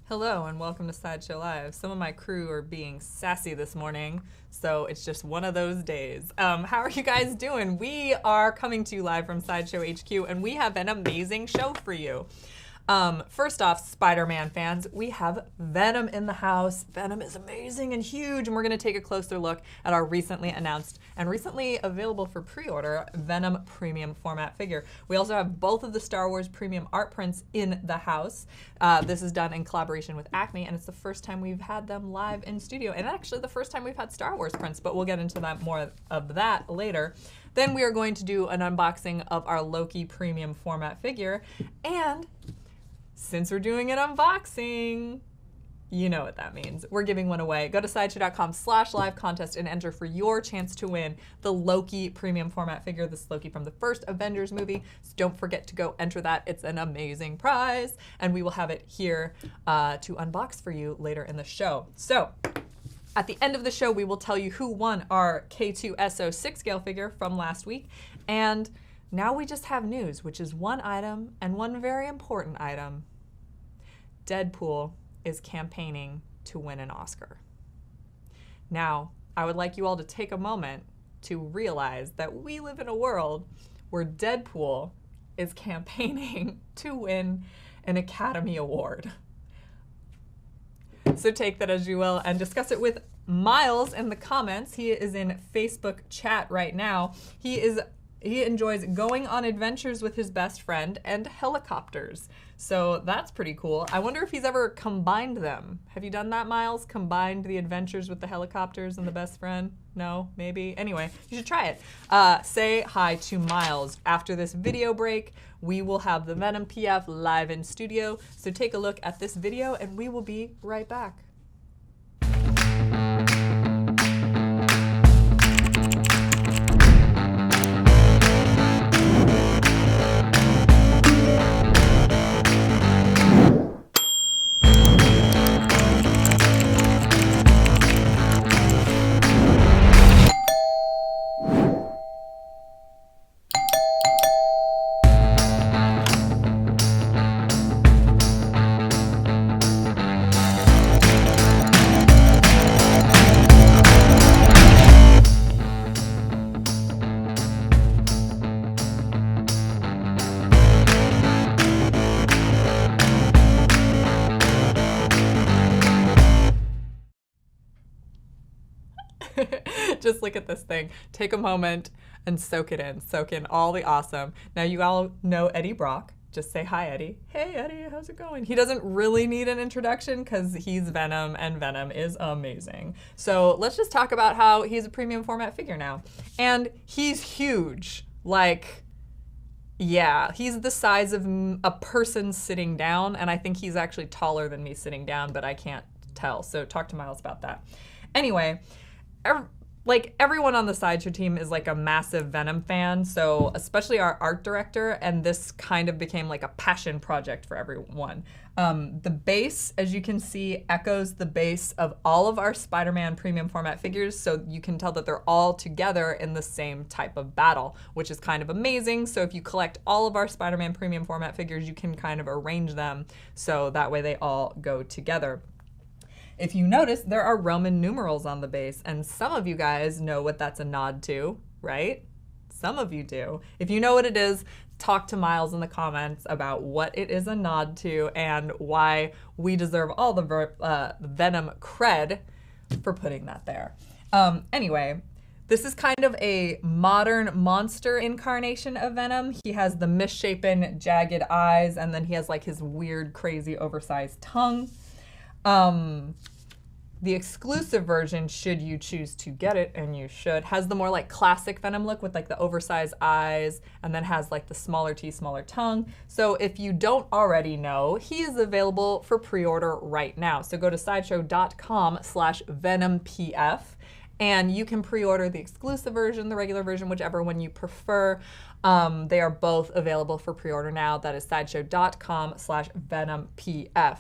Hello and welcome to Sideshow Live. Some of my crew are being sassy this morning, so it's just one of those days. How are you guys doing? We are coming to you live from Sideshow HQ, and we have an amazing show for you. First off, Spider-Man fans, we have Venom in the house. Venom is amazing and huge, and we're going to take a closer look at our recently announced and recently available for pre-order Venom Premium Format Figure. We also have both of the Star Wars premium art prints in the house. This is done in collaboration with Acme, and it's the first time we've had them live in studio, and actually the first time we've had Star Wars prints, but we'll get into that more of that later. Then we are going to do an unboxing of our Loki Premium Format Figure, and since we're doing an unboxing, you know what that means. We're giving one away. Go to sideshow.com/live contest and enter for your chance to win the Loki Premium Format Figure. This is Loki from the first Avengers movie. So don't forget to go enter that. It's an amazing prize. And we will have it here to unbox for you later in the show. So at the end of the show, we will tell you who won our K2SO 6-scale figure from last week. And now we just have news, which is one item and one very important item. Deadpool is campaigning to win an Oscar. Now, I would like you all to take a moment to realize that we live in a world where Deadpool is campaigning to win an Academy Award. So take that as you will and discuss it with Miles in the comments. He is in Facebook chat right now. He enjoys going on adventures with his best friend and helicopters. So that's pretty cool. I wonder if he's ever combined them. Have you done that, Miles? Combined the adventures with the helicopters and the best friend? No? Maybe? Anyway, you should try it. Say hi to Miles. After this video break, we will have the Venom PF live in studio. So take a look at this video and we will be right back. Just look at this thing. Take a moment and soak it in. Soak in all the awesome. Now you all know Eddie Brock. Just say hi, Eddie. Hey, Eddie, how's it going? He doesn't really need an introduction because he's Venom and Venom is amazing. So let's just talk about how he's a premium format figure now. And he's huge. Like, yeah, he's the size of a person sitting down, and I think he's actually taller than me sitting down, but I can't tell. So talk to Miles about that. Anyway, like everyone on the Sideshow team is like a massive Venom fan, so especially our art director, and this kind of became like a passion project for everyone. The base, as you can see, echoes the base of all of our Spider-Man premium format figures, so you can tell that they're all together in the same type of battle, which is kind of amazing. So if you collect all of our Spider-Man premium format figures, you can kind of arrange them so that way they all go together. If you notice, there are Roman numerals on the base, and some of you guys know what that's a nod to, right? Some of you do. If you know what it is, talk to Miles in the comments about what it is a nod to and why we deserve all the Venom cred for putting that there. Anyway, this is kind of a modern monster incarnation of Venom. He has the misshapen, jagged eyes, and then he has like his weird, crazy, oversized tongue. The exclusive version, should you choose to get it, and you should, has the more like classic Venom look with like the oversized eyes, and then has like the smaller teeth, smaller tongue. So if you don't already know, he is available for pre-order right now. So go to sideshow.com/VenomPF, and you can pre-order the exclusive version, the regular version, whichever one you prefer. They are both available for pre-order now. That is sideshow.com/VenomPF.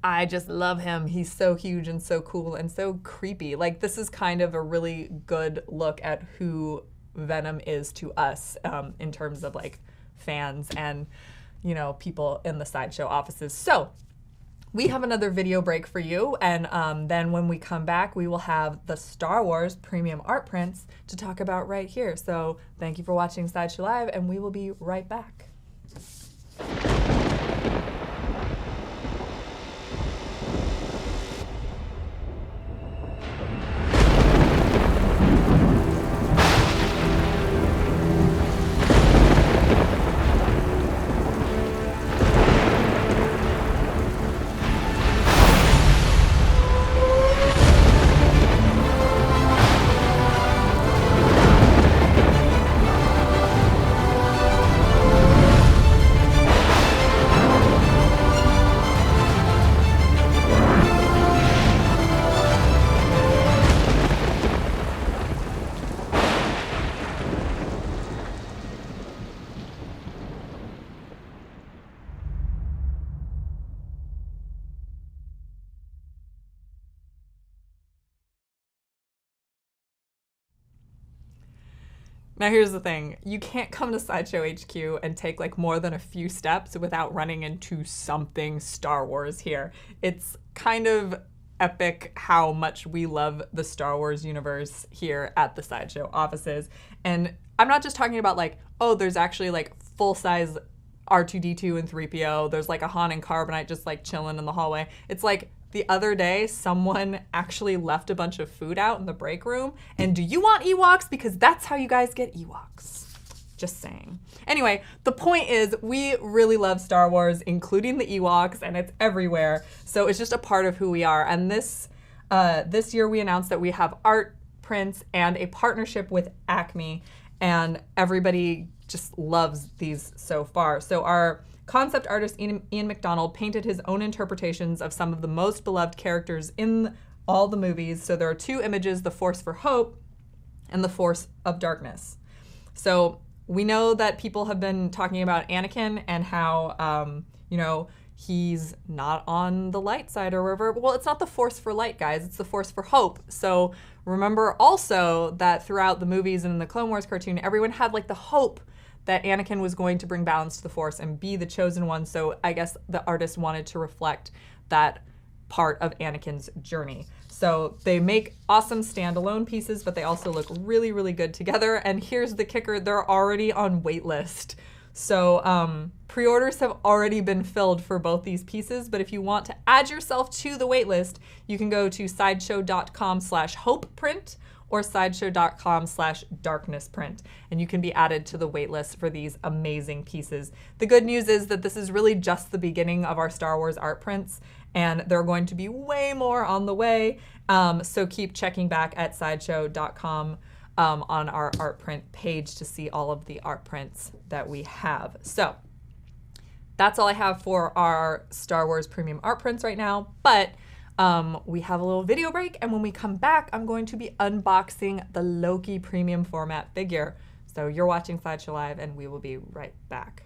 I just love him. He's so huge and so cool and so creepy. Like, this is kind of a really good look at who Venom is to us in terms of like fans. And you know, people in the Sideshow offices. So we have another video break for you, and then when we come back, we will have the Star Wars premium art prints to talk about right here. So thank you for watching Sideshow Live, and we will be right back. Now here's the thing, you can't come to Sideshow HQ and take like more than a few steps without running into something Star Wars here. It's kind of epic how much we love the Star Wars universe here at the Sideshow offices. And I'm not just talking about like, oh, there's actually like full-size R2-D2 and 3PO, there's like a Han and Carbonite just like chilling in the hallway. It's like the other day, someone actually left a bunch of food out in the break room. And do you want Ewoks? Because that's how you guys get Ewoks. Just saying. Anyway, the point is we really love Star Wars, including the Ewoks, and it's everywhere. So it's just a part of who we are. And this year we announced that we have art prints and a partnership with Acme, and everybody just loves these so far. So our concept artist Ian McDonald painted his own interpretations of some of the most beloved characters in all the movies. So there are two images, the Force for Hope and the Force of Darkness. So we know that people have been talking about Anakin and how, you know, he's not on the light side or wherever. Well, it's not the Force for light, guys. It's the Force for hope. So remember also that throughout the movies and in the Clone Wars cartoon, everyone had like the hope that Anakin was going to bring balance to the Force and be the chosen one. So I guess the artist wanted to reflect that part of Anakin's journey. So they make awesome standalone pieces, but they also look really, really good together. And here's the kicker, they're already on waitlist. So pre-orders have already been filled for both these pieces, but if you want to add yourself to the waitlist, you can go to sideshow.com/hopeprint or sideshow.com/darknessprint, and you can be added to the waitlist for these amazing pieces. The good news is that this is really just the beginning of our Star Wars art prints, and there are going to be way more on the way, so keep checking back at sideshow.com on our art print page to see all of the art prints that we have. So that's all I have for our Star Wars premium art prints right now, but we have a little video break, and when we come back, I'm going to be unboxing the Loki Premium Format Figure. So you're watching Sideshow Live, and we will be right back.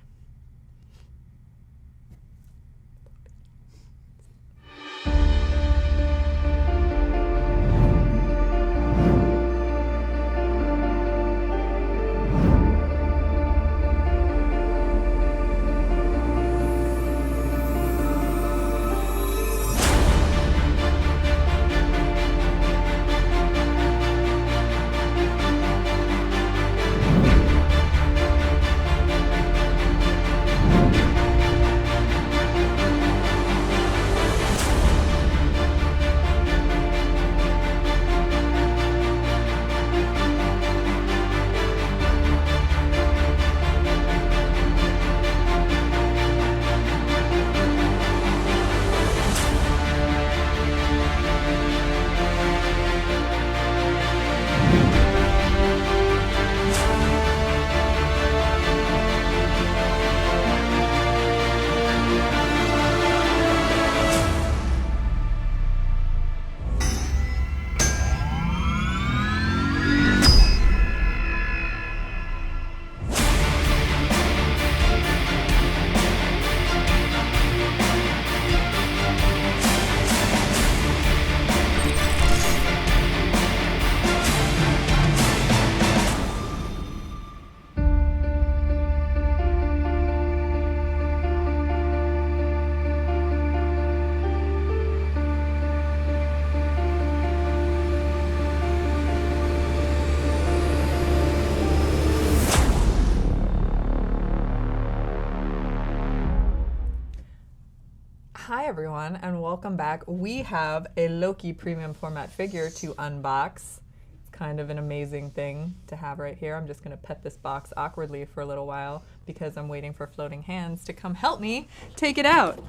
Hi everyone and welcome back. We have a Loki Premium Format Figure to unbox. It's kind of an amazing thing to have right here. I'm just going to pet this box awkwardly for a little while because I'm waiting for Floating Hands to come help me take it out.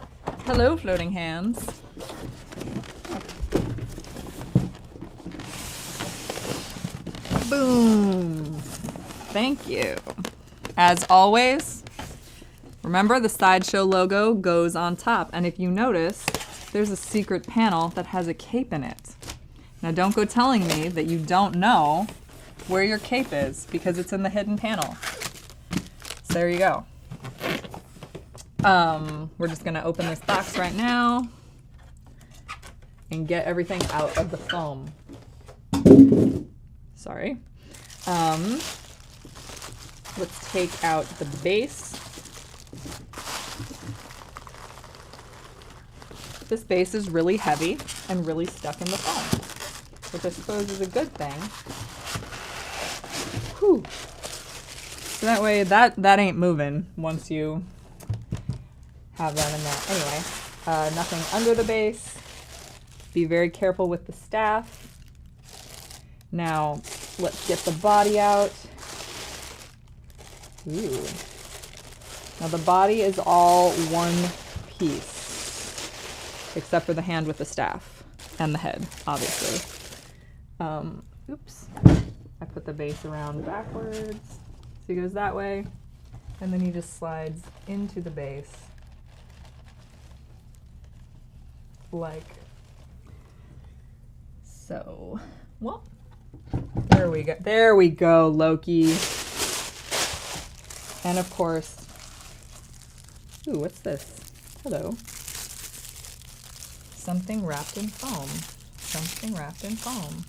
Hello, Floating Hands. Boom. Thank you. As always, remember the Sideshow logo goes on top, and if you notice, there's a secret panel that has a cape in it. Now don't go telling me that you don't know where your cape is because it's in the hidden panel. So there you go. We're just gonna open this box right now and get everything out of the foam. Sorry. Let's take out the base. This base is really heavy and really stuck in the foam, which I suppose is a good thing. Whew. So that way that ain't moving once you have that in there. Anyway, nothing under the base. Be very careful with the staff. Now, let's get the body out. Ooh. Now the body is all one piece, except for the hand with the staff and the head, obviously. Oops. I put the base around backwards. So he goes that way, and then he just slides into the base like so. Well, there we go. There we go, Loki. And of course, ooh, what's this? Hello. Something wrapped in foam. Something wrapped in foam.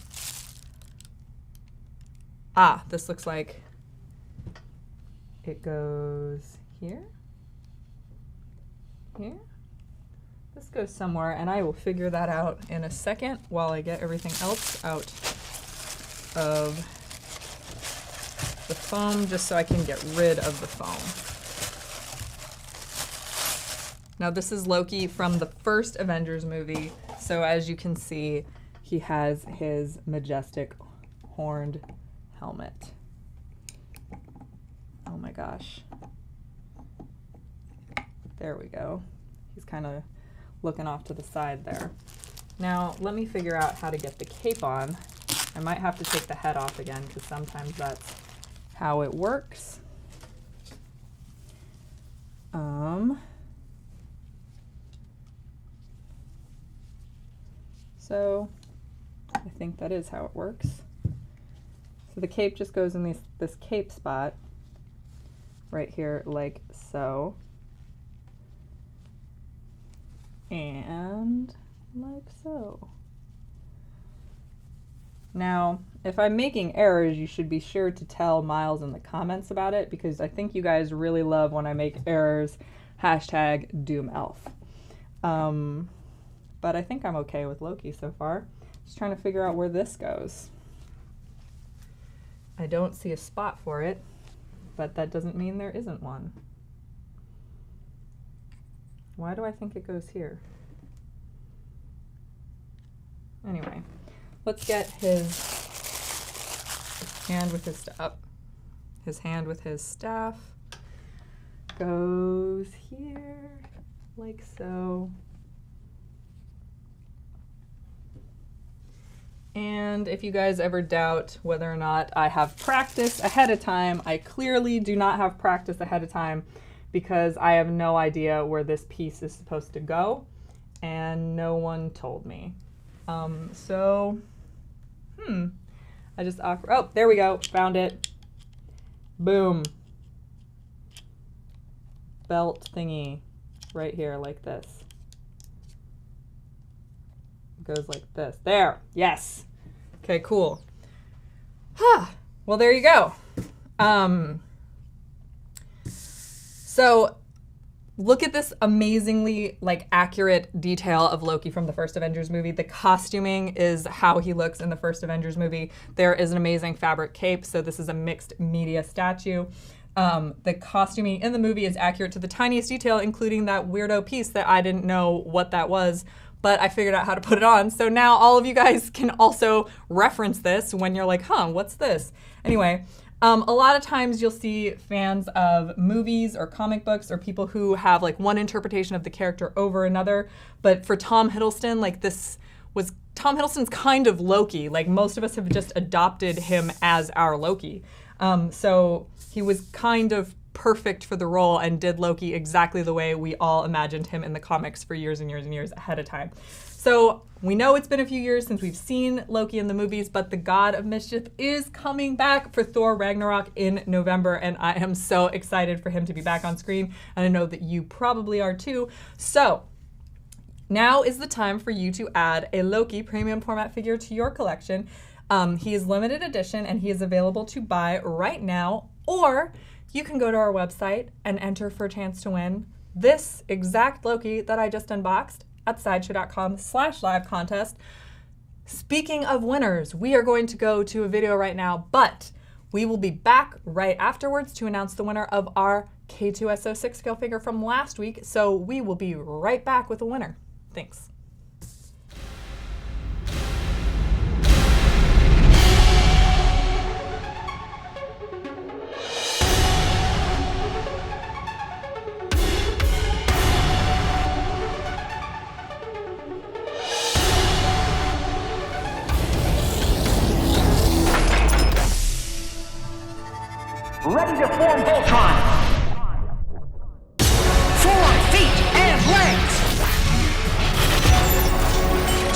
Ah, this looks like it goes here. Here. This goes somewhere, and I will figure that out in a second while I get everything else out of the foam, just so I can get rid of the foam. Now this is Loki from the first Avengers movie, so as you can see, he has his majestic horned helmet. Oh my gosh. There we go. He's kind of looking off to the side there. Now let me figure out how to get the cape on. I might have to take the head off again because sometimes that's how it works. So I think that is how it works. So the cape just goes in this cape spot right here like so. And like so. Now, if I'm making errors, you should be sure to tell Miles in the comments about it because I think you guys really love when I make errors. Hashtag DoomElf. But I think I'm okay with Loki so far. Just trying to figure out where this goes. I don't see a spot for it, but that doesn't mean there isn't one. Why do I think it goes here? Anyway, let's get his hand with his stuff. His hand with his staff goes here, like so. And if you guys ever doubt whether or not I have practice ahead of time, I clearly do not have practice ahead of time because I have no idea where this piece is supposed to go and no one told me. I just, oh, there we go, found it. Boom. Belt thingy right here like this. It goes like this. There, yes. Okay, cool. Well, there you go. So look at this amazingly accurate detail of Loki from the first Avengers movie. The costuming is how he looks in the first Avengers movie. There is an amazing fabric cape, so this is a mixed media statue. The costuming in the movie is accurate to the tiniest detail, including that weirdo piece that I didn't know what that was, but I figured out how to put it on. So now all of you guys can also reference this when you're like, huh, what's this? Anyway, a lot of times you'll see fans of movies or comic books or people who have like one interpretation of the character over another. But for Tom Hiddleston, like Tom Hiddleston's kind of Loki. Like most of us have just adopted him as our Loki. So he was kind of perfect for the role and did Loki exactly the way we all imagined him in the comics for years and years and years ahead of time. So we know it's been a few years since we've seen Loki in the movies, but the God of Mischief is coming back for Thor Ragnarok in November, and I am so excited for him to be back on screen, and I know that you probably are too. So now is the time for you to add a Loki Premium Format Figure to your collection. He is limited edition, and he is available to buy right now, or you can go to our website and enter for a chance to win this exact Loki that I just unboxed at sideshow.com/live contest. Speaking of winners, we are going to go to a video right now, but we will be back right afterwards to announce the winner of our K2SO 6-scale figure from last week. So we will be right back with a winner. Thanks. Ready to form Voltron! 4 feet and legs!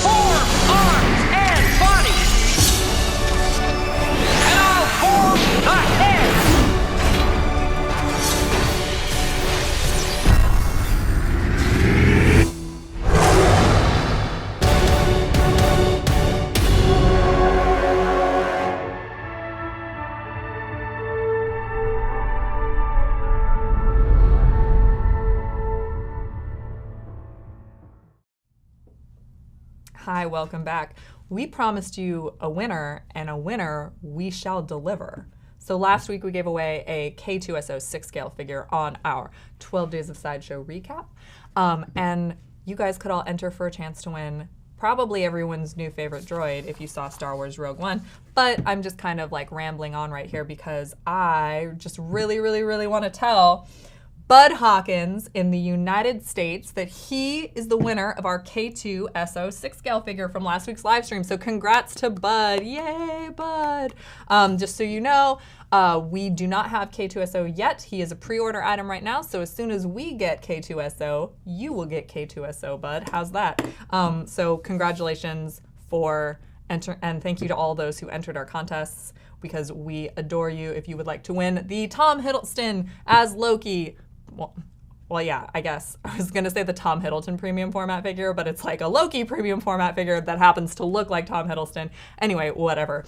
4 arms and body! And I'll form the head! Hi, welcome back. We promised you a winner, and a winner we shall deliver. So last week we gave away a K2SO 6-scale figure on our 12 Days of Sideshow recap. And you guys could all enter for a chance to win probably everyone's new favorite droid if you saw Star Wars Rogue One. But I'm just kind of like rambling on right here because I just really want to tell Bud Hawkins in the United States that he is the winner of our K2SO 6-scale figure from last week's live stream. So congrats to Bud. Yay, Bud. Just so you know, we do not have K2SO yet. He is a pre-order item right now. So as soon as we get K2SO, you will get K2SO, Bud. How's that? So congratulations for and thank you to all those who entered our contests because we adore you. If you would like to win the Tom Hiddleston as Loki, well, yeah, I guess I was gonna say the Tom Hiddleston premium format figure, but it's like a Loki premium format figure that happens to look like Tom Hiddleston. Anyway, whatever.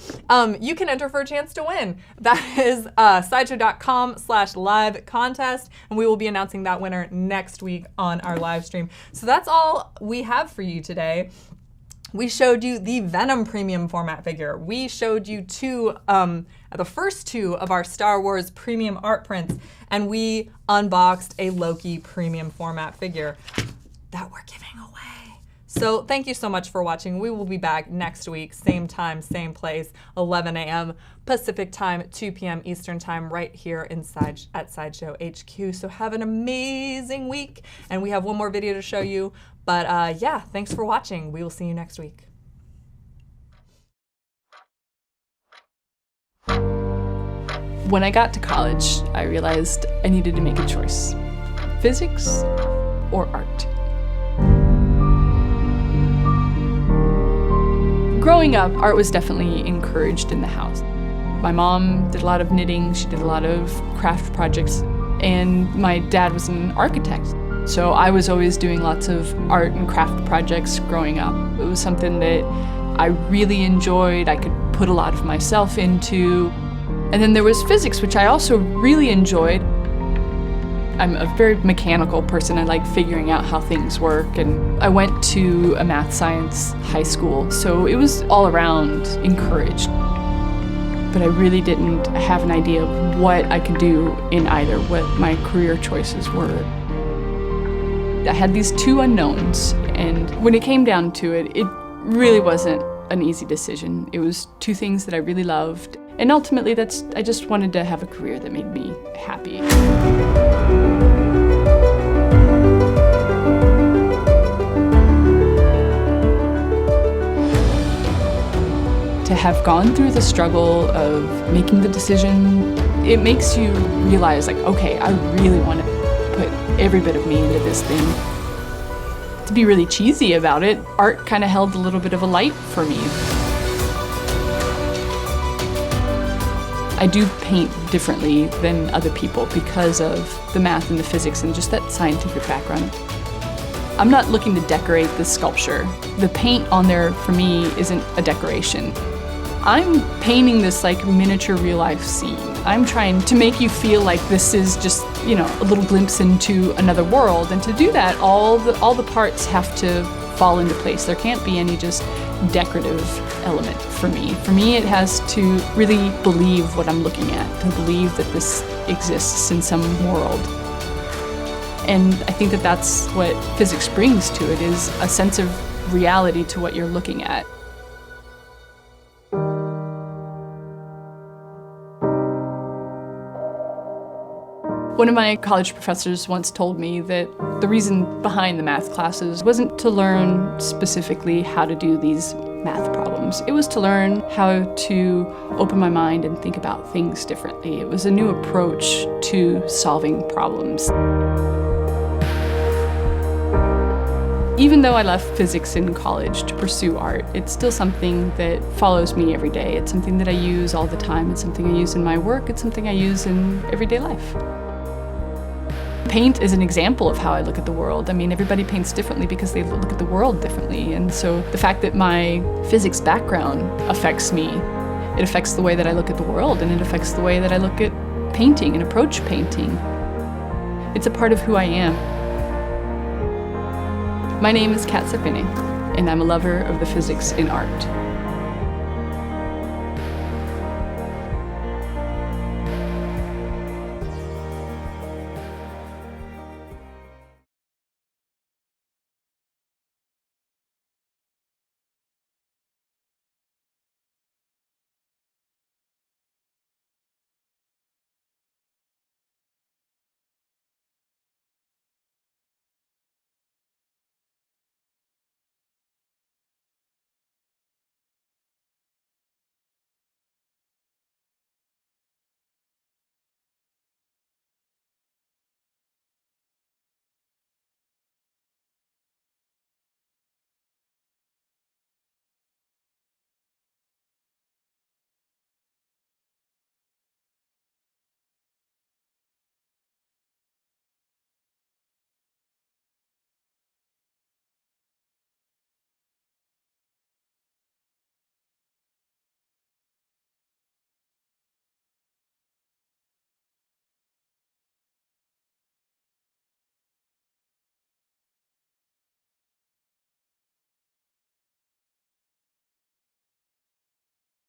You can enter for a chance to win. That is sideshow.com/live contest, and we will be announcing that winner next week on our live stream. So that's all we have for you today. We showed you the Venom Premium Format Figure. We showed you the first 2 of our Star Wars premium art prints, and we unboxed a Loki Premium Format Figure that we're giving away. So thank you so much for watching. We will be back next week, same time, same place, 11 a.m. Pacific time, 2 p.m. Eastern time, right here at Sideshow HQ. So have an amazing week, and we have one more video to show you. But yeah, thanks for watching. We will see you next week. When I got to college, I realized I needed to make a choice. Physics or art? Growing up, art was definitely encouraged in the house. My mom did a lot of knitting, she did a lot of craft projects, and my dad was an architect. So I was always doing lots of art and craft projects growing up. It was something that I really enjoyed, I could put a lot of myself into. And then there was physics, which I also really enjoyed. I'm a very mechanical person. I like figuring out how things work. And I went to a math science high school, so it was all around encouraged. but I really didn't have an idea of what I could do in either, what my career choices were. I had these two unknowns, and when it came down to it, it really wasn't an easy decision. It was two things that I really loved, and ultimately I just wanted to have a career that made me happy. To have gone through the struggle of making the decision, it makes you realize, like, okay, I really want to put every bit of me into this thing. To be really cheesy about it, art kind of held a little bit of a light for me. I do paint differently than other people because of the math and the physics and just that scientific background. I'm not looking to decorate this sculpture. The paint on there for me isn't a decoration. I'm painting this like miniature real life scene. I'm trying to make you feel like this is just, a little glimpse into another world. And to do that, all the parts have to fall into place. There can't be any just decorative element for me. For me, it has to really believe what I'm looking at, to believe that this exists in some world. And I think that that's what physics brings to it, is a sense of reality to what you're looking at. One of my college professors once told me that the reason behind the math classes wasn't to learn specifically how to do these math problems. It was to learn how to open my mind and think about things differently. It was a new approach to solving problems. Even though I left physics in college to pursue art, it's still something that follows me every day. It's something that I use all the time. It's something I use in my work. It's something I use in everyday life. Paint is an example of how I look at the world. I mean, everybody paints differently because they look at the world differently. And so the fact that my physics background affects me, it affects the way that I look at the world, and it affects the way that I look at painting and approach painting. It's a part of who I am. My name is Kat Sapine, and I'm a lover of the physics in art.